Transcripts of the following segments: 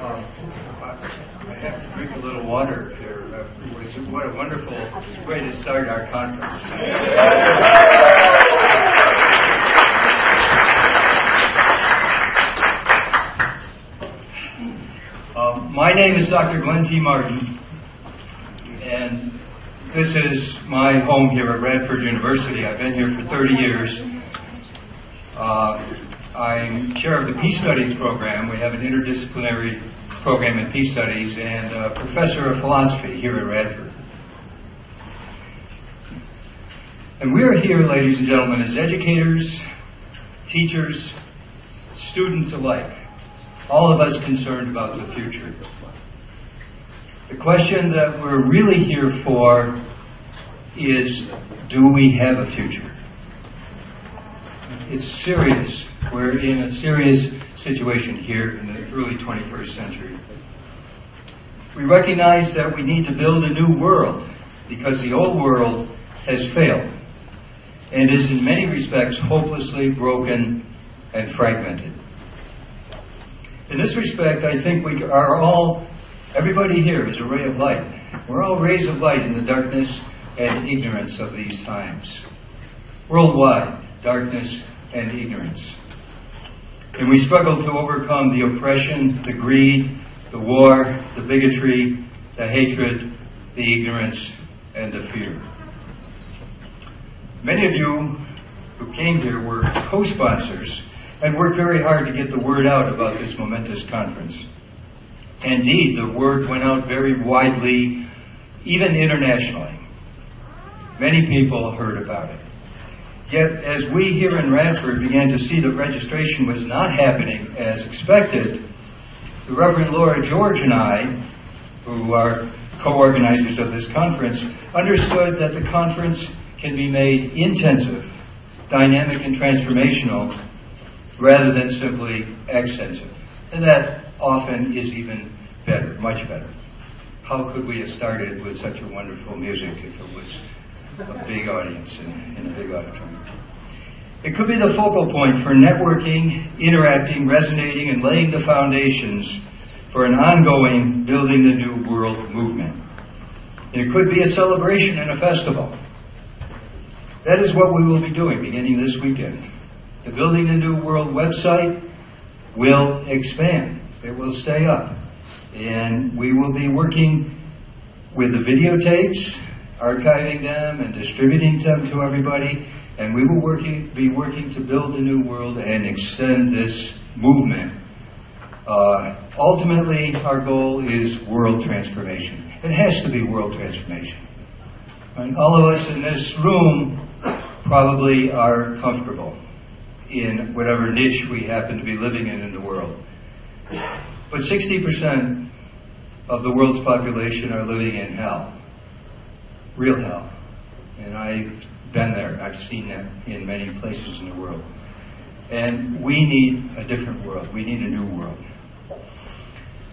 I have to drink a little water here. What a wonderful way to start our conference. My name is Dr. Glen Martin, and this is my home here at Radford University. I've been here for 30 years. I'm chair of the Peace Studies program. We have an interdisciplinary program in Peace Studies, and professor of philosophy here at Radford. And we are here, ladies and gentlemen, as educators, teachers, students alike, all of us concerned about the future. The question that we're really here for is, do we have a future? It's serious. We're in a serious situation here in the early 21st century. We recognize that we need to build a new world because the old world has failed and is in many respects hopelessly broken and fragmented. In this respect, I think we are all, everybody here is a ray of light. We're all rays of light in the darkness and ignorance of these times. Worldwide, darkness and ignorance. And we struggle to overcome the oppression, the greed, the war, the bigotry, the hatred, the ignorance, and the fear. Many of you who came here were co-sponsors and worked very hard to get the word out about this momentous conference. Indeed, the word went out very widely, even internationally. Many people heard about it. Yet, as we here in Radford began to see that registration was not happening as expected, the Reverend Laura George and I, who are co-organizers of this conference, understood that the conference can be made intensive, dynamic, and transformational, rather than simply extensive. And that often is even better, much better. How could we have started with such a wonderful music if it was a big audience in a big auditorium? It could be the focal point for networking, interacting, resonating, and laying the foundations for an ongoing Building the New World movement. It could be a celebration and a festival. That is what we will be doing beginning this weekend. The Building the New World website will expand. It will stay up. And we will be working with the videotapes, archiving them and distributing them to everybody, and we will be working to build the new world and extend this movement. Ultimately, our goal is world transformation. It has to be world transformation. And all of us in this room probably are comfortable in whatever niche we happen to be living in the world. But 60% of the world's population are living in hell. Real hell. And I've been there. I've seen that in many places in the world. And we need a different world. We need a new world.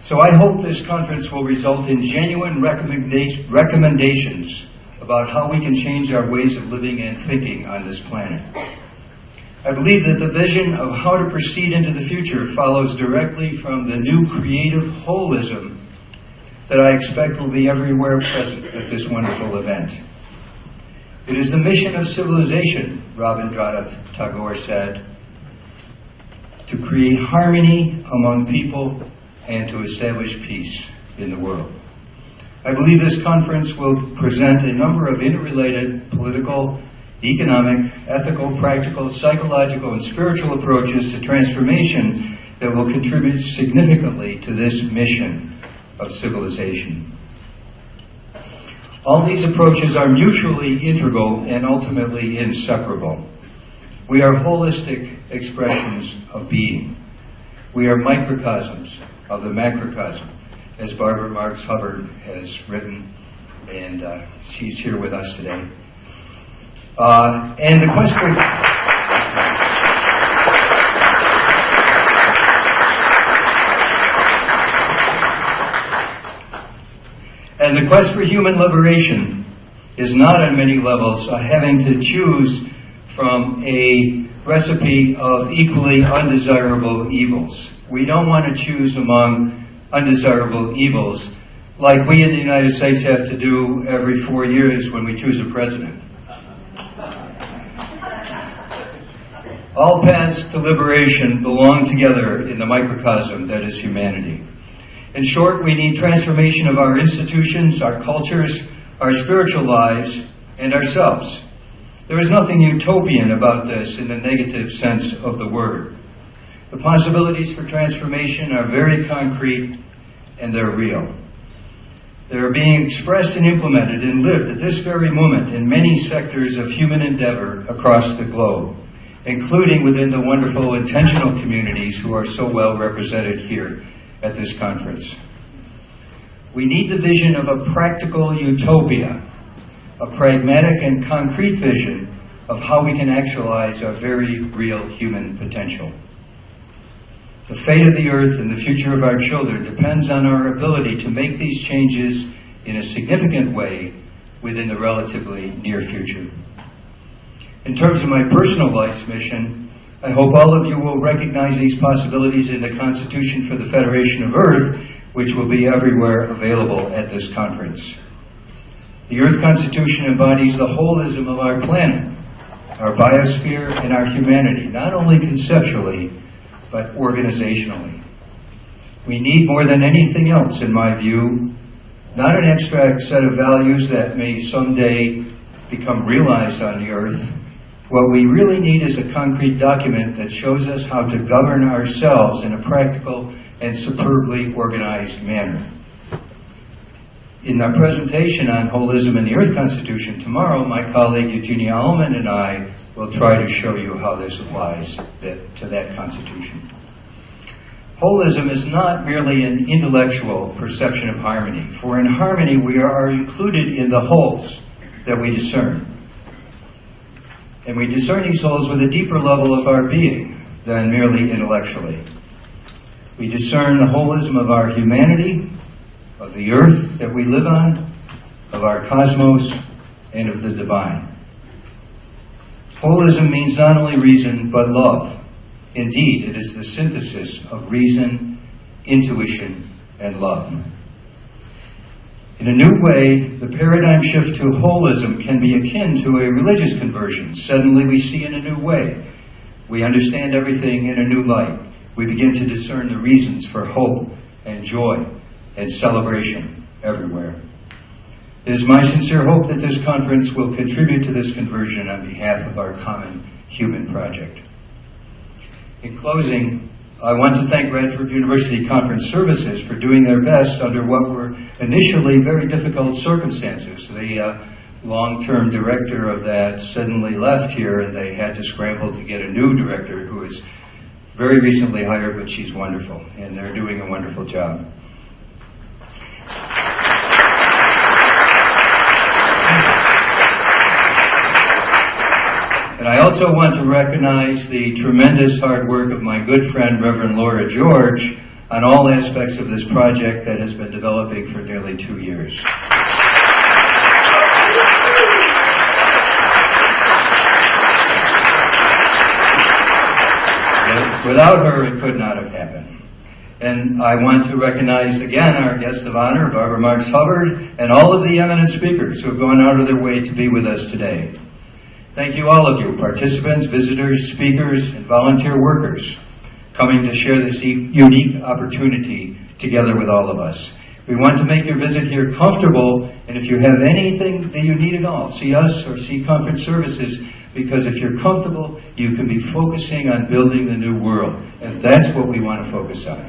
So I hope this conference will result in genuine recommendations about how we can change our ways of living and thinking on this planet. I believe that the vision of how to proceed into the future follows directly from the new creative holism that I expect will be everywhere present at this wonderful event. It is the mission of civilization, Rabindranath Tagore said, to create harmony among people and to establish peace in the world. I believe this conference will present a number of interrelated political, economic, ethical, practical, psychological, and spiritual approaches to transformation that will contribute significantly to this mission of civilization. All these approaches are mutually integral and ultimately inseparable. We are holistic expressions of being. We are microcosms of the macrocosm, as Barbara Marx Hubbard has written, and she's here with us today. And the quest for human liberation is not on many levels having to choose from a recipe of equally undesirable evils. We don't want to choose among undesirable evils like we in the United States have to do every 4 years when we choose a president. All paths to liberation belong together in the microcosm that is humanity. In short, we need transformation of our institutions, our cultures, our spiritual lives, and ourselves. There is nothing utopian about this in the negative sense of the word. The possibilities for transformation are very concrete and they're real. They are being expressed and implemented and lived at this very moment in many sectors of human endeavor across the globe, including within the wonderful intentional communities who are so well represented here at this conference. We need the vision of a practical utopia, a pragmatic and concrete vision of how we can actualize our very real human potential. The fate of the earth and the future of our children depends on our ability to make these changes in a significant way within the relatively near future. In terms of my personal life's mission, I hope all of you will recognize these possibilities in the Constitution for the Federation of Earth, which will be everywhere available at this conference. The Earth Constitution embodies the holism of our planet, our biosphere, and our humanity, not only conceptually, but organizationally. We need more than anything else, in my view, not an abstract set of values that may someday become realized on the earth. What we really need is a concrete document that shows us how to govern ourselves in a practical and superbly organized manner. In our presentation on holism in the Earth Constitution tomorrow, my colleague Eugenia Allman and I will try to show you how this applies to that Constitution. Holism is not merely an intellectual perception of harmony, for in harmony we are included in the wholes that we discern. And we discern these wholes with a deeper level of our being than merely intellectually. We discern the holism of our humanity, of the earth that we live on, of our cosmos, and of the divine. Holism means not only reason, but love. Indeed, it is the synthesis of reason, intuition, and love. In a new way, the paradigm shift to holism can be akin to a religious conversion. Suddenly we see in a new way. We understand everything in a new light. We begin to discern the reasons for hope and joy and celebration everywhere. It is my sincere hope that this conference will contribute to this conversion on behalf of our common human project. In closing, I want to thank Radford University Conference Services for doing their best under what were initially very difficult circumstances. The long-term director of that suddenly left here and they had to scramble to get a new director who is very recently hired, but she's wonderful, and they're doing a wonderful job. And I also want to recognize the tremendous hard work of my good friend, Reverend Laura George, on all aspects of this project that has been developing for nearly 2 years. Without her, it could not have happened. And I want to recognize again our guest of honor, Barbara Marks Hubbard, and all of the eminent speakers who have gone out of their way to be with us today. Thank you, all of you, participants, visitors, speakers, and volunteer workers, coming to share this unique opportunity together with all of us. We want to make your visit here comfortable, and if you have anything that you need at all, see us or see conference services, because if you're comfortable, you can be focusing on building the new world, and that's what we want to focus on.